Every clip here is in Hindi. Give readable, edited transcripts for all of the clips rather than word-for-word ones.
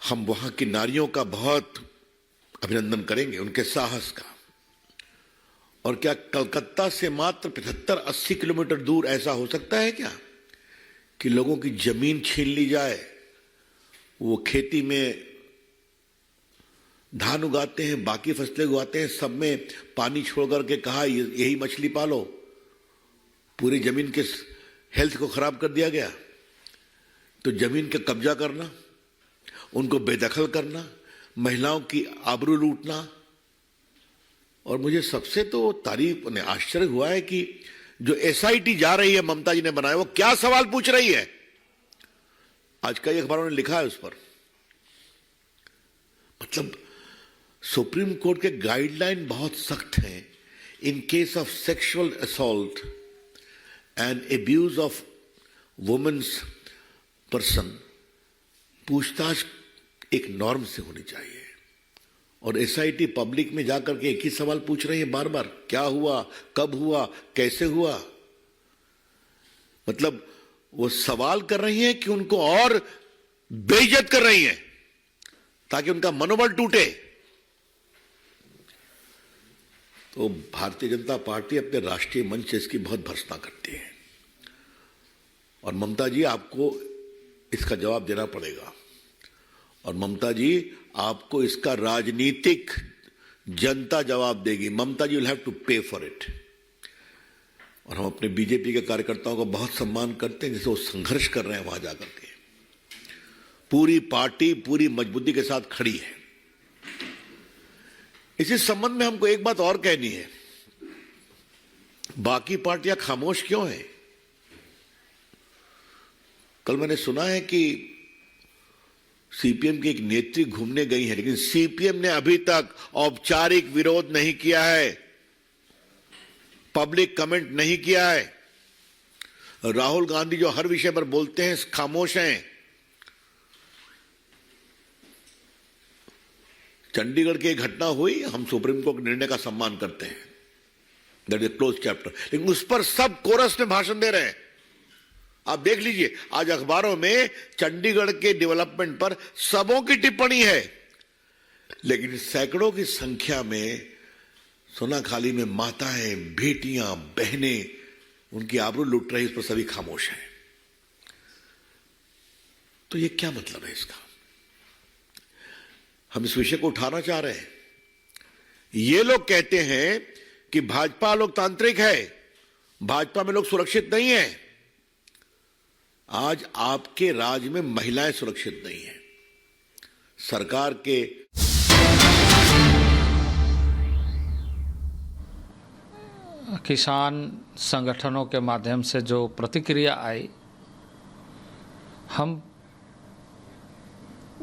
हम वहां की नारियों का बहुत अभिनंदन करेंगे, उनके साहस का। और क्या कलकत्ता से मात्र 75-80 किलोमीटर दूर ऐसा हो सकता है क्या कि लोगों की जमीन छीन ली जाए, वो खेती में धान उगाते हैं, बाकी फसलें उगाते हैं, सब में पानी छोड़ करके कहा यही मछली पालो, पूरी जमीन के हेल्थ को खराब कर दिया गया। तो जमीन का कब्जा करना, उनको बेदखल करना, महिलाओं की आबरू लूटना। और मुझे सबसे तो तारीफ ने आश्चर्य हुआ है कि जो एसआईटी जा रही है, ममता जी ने बनाया, वो क्या सवाल पूछ रही है। आज कई अखबारों ने लिखा है उस पर। मतलब सुप्रीम कोर्ट के गाइडलाइन बहुत सख्त हैं। In case of sexual assault and abuse of womens person, पूछताछ एक नॉर्म से होनी चाहिए। और एसआईटी पब्लिक में जाकर के एक ही सवाल पूछ रही है बार बार, क्या हुआ, कब हुआ, कैसे हुआ। मतलब वो सवाल कर रही हैं कि उनको और बेइज्जत कर रही हैं ताकि उनका मनोबल टूटे। तो भारतीय जनता पार्टी अपने राष्ट्रीय मंच से इसकी बहुत भर्त्सना करती है। और ममता जी, आपको इसका जवाब देना पड़ेगा। और ममता जी, आपको इसका राजनीतिक जनता जवाब देगी। ममता जी विल हैव टू पे फॉर इट। और हम अपने बीजेपी के कार्यकर्ताओं का बहुत सम्मान करते हैं, जैसे वो संघर्ष कर रहे हैं वहां जाकर के। पूरी पार्टी पूरी मजबूती के साथ खड़ी है। इसी संबंध में हमको एक बात और कहनी है, बाकी पार्टियां खामोश क्यों हैं? कल मैंने सुना है कि सीपीएम की एक नेत्री घूमने गई है, लेकिन सीपीएम ने अभी तक औपचारिक विरोध नहीं किया है, पब्लिक कमेंट नहीं किया है। राहुल गांधी जो हर विषय पर बोलते हैं, खामोश हैं। चंडीगढ़ की एक घटना हुई, हम सुप्रीम कोर्ट के निर्णय का सम्मान करते हैं, दैट इज क्लोज चैप्टर, लेकिन उस पर सब कोरस में भाषण दे रहे हैं। आप देख लीजिए, आज अखबारों में चंडीगढ़ के डेवलपमेंट पर सबों की टिप्पणी है, लेकिन सैकड़ों की संख्या में सोनाखाली में माताएं, बेटियां, बहनें उनकी आबरू लूट रही, उस पर सभी खामोश हैं। तो ये क्या मतलब है इसका? हम इस विषय को उठाना चाह रहे हैं। ये लोग कहते हैं कि भाजपा लोकतांत्रिक है, भाजपा में लोग सुरक्षित नहीं है। आज आपके राज्य में महिलाएं सुरक्षित नहीं है। सरकार के किसान संगठनों के माध्यम से जो प्रतिक्रिया आई, हम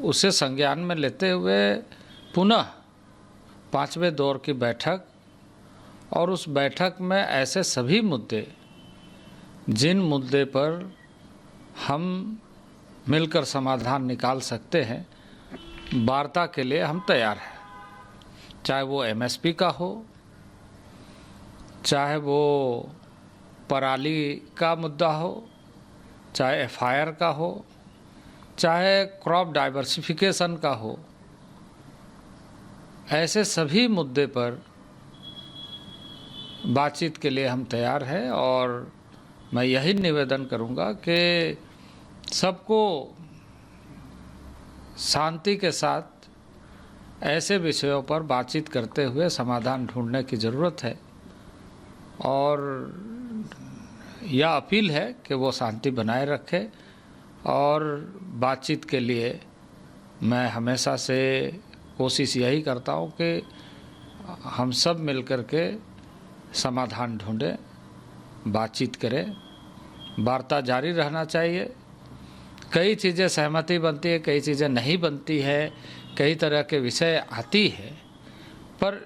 उसे संज्ञान में लेते हुए पुनः 5वें दौर की बैठक, और उस बैठक में ऐसे सभी मुद्दे जिन मुद्दे पर हम मिलकर समाधान निकाल सकते हैं, वार्ता के लिए हम तैयार हैं। चाहे वो एमएसपी का हो, चाहे वो पराली का मुद्दा हो, चाहे एफआईआर का हो, चाहे क्रॉप डाइवर्सिफिकेशन का हो, ऐसे सभी मुद्दे पर बातचीत के लिए हम तैयार हैं। और मैं यही निवेदन करूंगा कि सबको शांति के साथ ऐसे विषयों पर बातचीत करते हुए समाधान ढूंढने की ज़रूरत है। और यह अपील है कि वो शांति बनाए रखे। और बातचीत के लिए मैं हमेशा से कोशिश यही करता हूँ कि हम सब मिलकर के समाधान ढूंढें, बातचीत करें, वार्ता जारी रहना चाहिए। कई चीज़ें सहमति बनती है, कई चीज़ें नहीं बनती है, कई तरह के विषय आती है, पर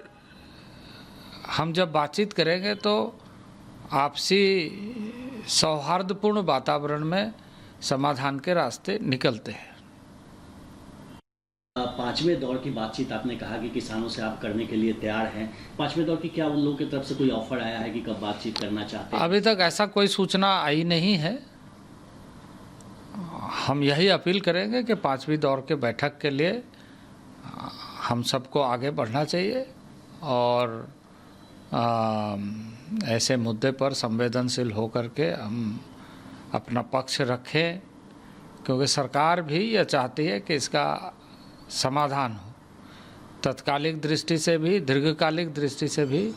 हम जब बातचीत करेंगे तो आपसी सौहार्दपूर्ण वातावरण में समाधान के रास्ते निकलते हैं। 5वें दौर की बातचीत आपने कहा कि किसानों से आप करने के लिए तैयार हैं। 5वें दौर की क्या उन लोगों की तरफ से कोई ऑफर आया है कि कब बातचीत करना चाहते हैं? अभी तक ऐसा कोई सूचना आई नहीं है। हम यही अपील करेंगे कि 5वीं दौर के बैठक के लिए हम सबको आगे बढ़ना चाहिए और ऐसे मुद्दे पर संवेदनशील होकर के हम अपना पक्ष रखें, क्योंकि सरकार भी यह चाहती है कि इसका समाधान हो। तत्कालिक दृष्टि से भी, दीर्घकालिक दृष्टि से भी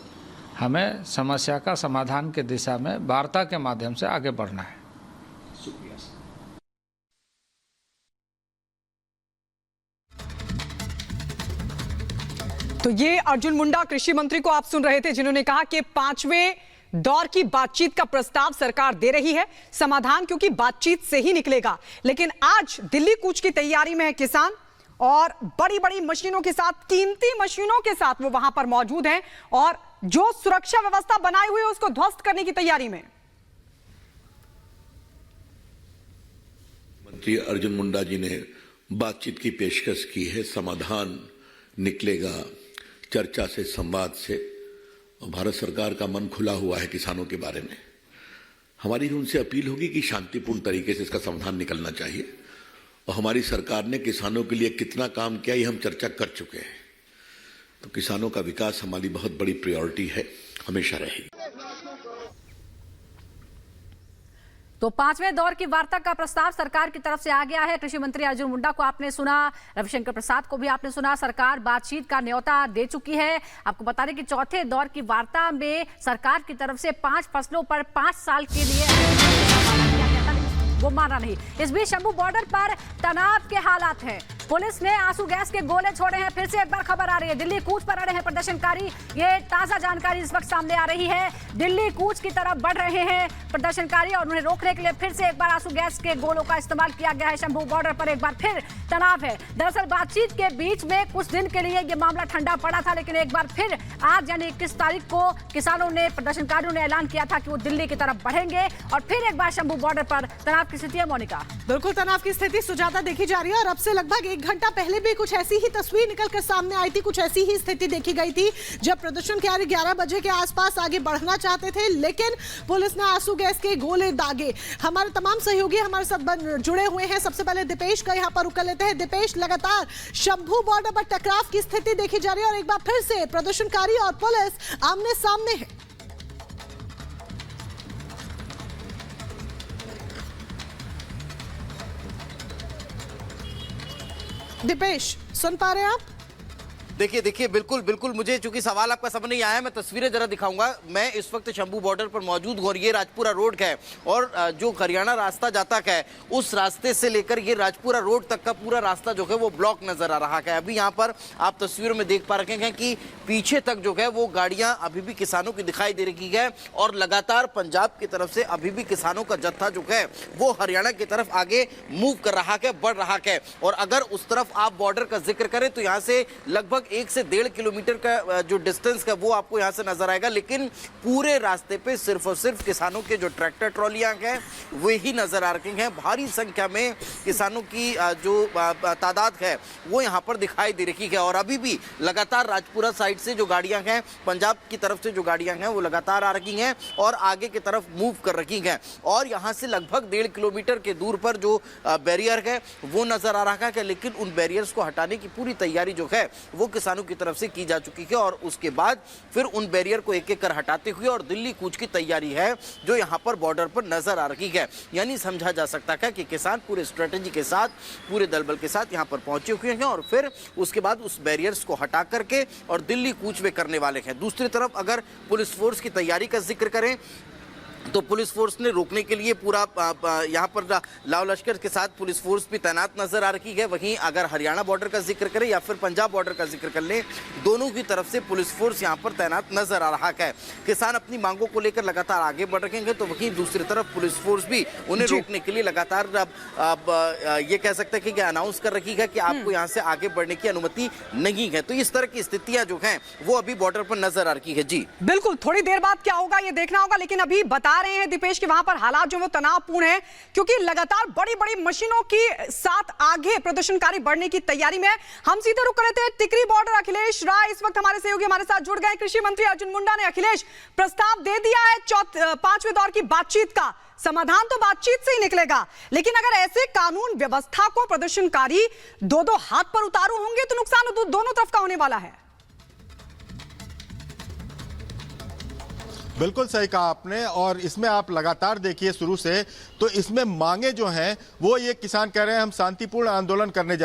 हमें समस्या का समाधान की दिशा में वार्ता के माध्यम से आगे बढ़ना है। शुक्रिया सर। तो ये अर्जुन मुंडा कृषि मंत्री को आप सुन रहे थे, जिन्होंने कहा कि 5वें दौर की बातचीत का प्रस्ताव सरकार दे रही है, समाधान क्योंकि बातचीत से ही निकलेगा। लेकिन आज दिल्ली कूच की तैयारी में है किसान और बड़ी बड़ी मशीनों के साथ, कीमती मशीनों के साथ वो वहां पर मौजूद हैं और जो सुरक्षा व्यवस्था बनाई हुई है उसको ध्वस्त करने की तैयारी में। मंत्री अर्जुन मुंडा जी ने बातचीत की पेशकश की है, समाधान निकलेगा चर्चा से, संवाद से। और भारत सरकार का मन खुला हुआ है किसानों के बारे में। हमारी उनसे अपील होगी कि शांतिपूर्ण तरीके से इसका समाधान निकलना चाहिए। और हमारी सरकार ने किसानों के लिए कितना काम किया ये हम चर्चा कर चुके हैं। तो किसानों का विकास हमारी बहुत बड़ी प्रायोरिटी है, हमेशा रहेगी। तो 5वें दौर की वार्ता का प्रस्ताव सरकार की तरफ से आ गया है। कृषि मंत्री अर्जुन मुंडा को आपने सुना, रविशंकर प्रसाद को भी आपने सुना। सरकार बातचीत का न्योता दे चुकी है। आपको बता दें कि चौथे दौर की वार्ता में सरकार की तरफ से 5 फसलों पर 5 साल के लिए वो माना नहीं। इस बीच शंभू बॉर्डर पर तनाव के हालात हैं। पुलिस ने आंसू गैस के गोले छोड़े हैं। फिर से एक बार खबर आ रही है, दिल्ली कूच पर अड़े हैं प्रदर्शनकारी। ये ताजा जानकारी इस वक्त सामने आ रही है। दिल्ली कूच की तरफ बढ़ रहे हैं प्रदर्शनकारी और उन्हें रोकने के लिए फिर से एक बार आंसू गैस के गोलों का इस्तेमाल किया गया है। शंभू बॉर्डर पर एक बार फिर तनाव है। दरअसल बातचीत के बीच में कुछ दिन के लिए ये मामला ठंडा पड़ा था, लेकिन एक बार फिर आज यानी 21 तारीख को किसानों ने, प्रदर्शनकारियों ने ऐलान किया था कि वो दिल्ली की तरफ बढ़ेंगे और फिर एक बार शंभू बॉर्डर पर तनाव की स्थिति है। मोनिका, बिल्कुल तनाव की स्थिति सुजाता देखी जा रही है और अब से लगभग 1 घंटा पहले भी कुछ ऐसी ही तस्वीर निकलकर सामने आई थी, कुछ ऐसी ही स्थिति देखी गई थी जब प्रदर्शनकारी 11 बजे के आसपास आगे बढ़ना चाहते थे, लेकिन पुलिस ने आंसू गैस के गोले दागे। हमारे तमाम सहयोगी हमारे साथ जुड़े हुए हैं। सबसे पहले दीपेश का यहाँ पर रुक लेते हैं। दीपेश, लगातार शंभू बॉर्डर पर टकराव की स्थिति देखी जा रही है और एक बार फिर से प्रदर्शनकारी और पुलिस आमने सामने है। दीपेश, सुन पा रहे हैं आप? देखिए बिल्कुल मुझे चूंकि सवाल आपका समझ नहीं आया, मैं तस्वीरें जरा दिखाऊंगा। मैं इस वक्त शंभू बॉर्डर पर मौजूद हूं और ये राजपुरा रोड है और जो हरियाणा रास्ता जाता है उस रास्ते से लेकर ये राजपुरा रोड तक का पूरा रास्ता जो है वो ब्लॉक नजर आ रहा है। अभी यहाँ पर आप तस्वीरों में देख पा रहे हैं कि पीछे तक जो है वो गाड़ियां अभी भी किसानों की दिखाई दे रही है और लगातार पंजाब की तरफ से अभी भी किसानों का जत्था जो है वो हरियाणा की तरफ आगे मूव कर रहा है, बढ़ रहा है। और अगर उस तरफ आप बॉर्डर का जिक्र करें तो यहाँ से लगभग 1 से 1.5 किलोमीटर का जो डिस्टेंस है वो आपको यहां से नजर आएगा, लेकिन पूरे रास्ते पे सिर्फ और सिर्फ किसानों के जो ट्रैक्टर ट्रॉलियां हैं वे ही नजर आ रही हैं। भारी संख्या में किसानों की जो तादाद है वो यहां पर दिखाई दे रही है और अभी भी लगातार राजपुरा साइड से जो गाड़ियां हैं, पंजाब की तरफ से जो गाड़ियां हैं वो लगातार आ रही हैं और आगे की तरफ मूव कर रही हैं। और यहां से लगभग 1.5 किलोमीटर के दूर पर जो बैरियर है वो नजर आ रहा है, लेकिन उन बैरियर्स को हटाने की पूरी तैयारी जो है वो किसानों की तरफ से की जा चुकी है और उसके बाद फिर उन बैरियर को एक एक कर हटाते हुए और दिल्ली कूच की तैयारी है जो यहां पर बॉर्डर पर नजर आ रही है। यानी समझा जा सकता है कि किसान पूरे स्ट्रेटेजी के साथ, पूरे दल बल के साथ यहां पर पहुंचे हुए हैं और फिर उसके बाद उस बैरियर्स को हटा करके और दिल्ली कूच वे करने वाले हैं। दूसरी तरफ अगर पुलिस फोर्स की तैयारी का जिक्र करें तो पुलिस फोर्स ने रोकने के लिए पूरा यहाँ पर लाव लश्कर के साथ पुलिस फोर्स भी तैनात नजर आ रही है। वहीं अगर हरियाणा बॉर्डर का जिक्र करें या फिर पंजाब बॉर्डर का जिक्र कर लें, दोनों की तरफ से पुलिस फोर्स यहाँ पर तैनात नजर आ रहा है। किसान अपनी मांगों को लेकर लगातार आगे बढ़ रहे हैं तो वहीं दूसरी तरफ पुलिस फोर्स भी उन्हें रोकने के लिए लगातार ये कह सकते हैं कि अनाउंस कर रही है कि आपको यहाँ से आगे बढ़ने की अनुमति नहीं है। तो इस तरह की स्थितियां जो हैं वो अभी बॉर्डर पर नजर आ रही है। जी बिल्कुल, थोड़ी देर बाद क्या होगा ये देखना होगा, लेकिन अभी बता बता रहे हैं दीपेश कि वहां पर हालात जो वो तनावपूर्ण है, क्योंकि लगातार बड़ी बड़ी मशीनों की साथ आगे प्रदर्शनकारी बढ़ने की तैयारी में। हम सीधे रुक रहे थे टिकरी बॉर्डर। अखिलेश राय इस वक्त हमारे सहयोगी हमारे साथ जुड़ गए। कृषि मंत्री अर्जुन मुंडा ने अखिलेश प्रस्ताव दे दिया है 5वें दौर की बातचीत का। समाधान तो बातचीत से ही निकलेगा, लेकिन अगर ऐसे कानून व्यवस्था को प्रदर्शनकारी दो हाथ पर उतारू होंगे तो नुकसान दोनों तरफ का होने वाला है। बिल्कुल सही कहा आपने, और इसमें आप लगातार देखिए शुरू से तो इसमें मांगे जो हैं वो ये किसान कह रहे हैं हम शांतिपूर्ण आंदोलन करने जा